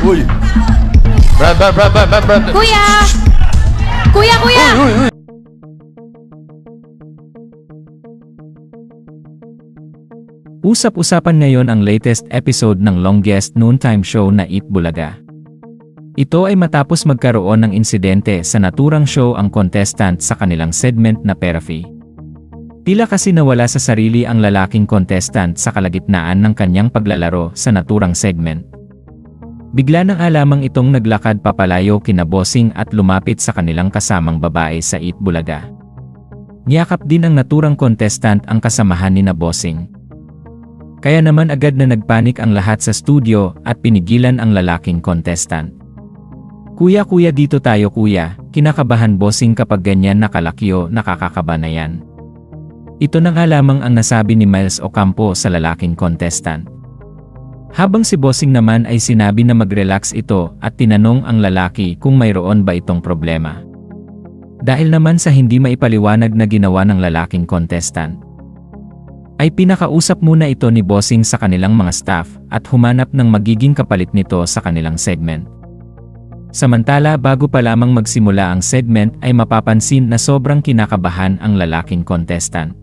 Uy! Brad! Kuya! Kuya! Uy! Usap-usapan ngayon ang latest episode ng longest noontime show na Eat Bulaga. Ito ay matapos magkaroon ng insidente sa naturang show ang contestant sa kanilang segment na Pera Fee. Tila kasi nawala sa sarili ang lalaking contestant sa kalagitnaan ng kanyang paglalaro sa naturang segment. Bigla nang alamang itong naglakad papalayo kina Bossing at lumapit sa kanilang kasamang babae sa Eat Bulaga. Niyakap din ang naturang contestant ang kasamahan ni na Bossing. Kaya naman agad na nagpanik ang lahat sa studio at pinigilan ang lalaking contestant. Kuya dito tayo kuya, kinakabahan Bossing kapag ganyan nakalakyo, nakakakaba na yan. Ito na nga lamang ang nasabi ni Miles Ocampo sa lalaking contestant. Habang si Bossing naman ay sinabi na mag-relax ito at tinanong ang lalaki kung mayroon ba itong problema. Dahil naman sa hindi maipaliwanag na ginawa ng lalaking contestant, ay pinakausap muna ito ni Bossing sa kanilang mga staff at humanap ng magiging kapalit nito sa kanilang segment. Samantala bago pa lamang magsimula ang segment ay mapapansin na sobrang kinakabahan ang lalaking contestant.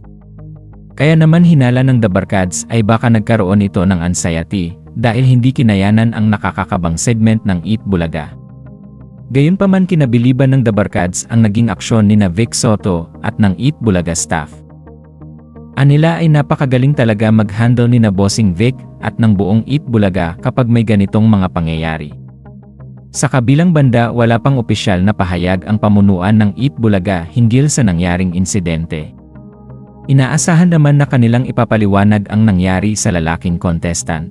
Kaya naman hinala ng The Barkads ay baka nagkaroon ito ng anxiety dahil hindi kinayanan ang nakakakabang segment ng Eat Bulaga. Gayunpaman kinabiliban ng The Barkads ang naging aksyon ni na Vic Soto at ng Eat Bulaga staff. Anila ay napakagaling talaga mag-handle ni na Bossing Vic at ng buong Eat Bulaga kapag may ganitong mga pangyayari. Sa kabilang banda wala pang opisyal na pahayag ang pamunuan ng Eat Bulaga hinggil sa nangyaring insidente. Inaasahan naman na kanilang ipapaliwanag ang nangyari sa lalaking contestant.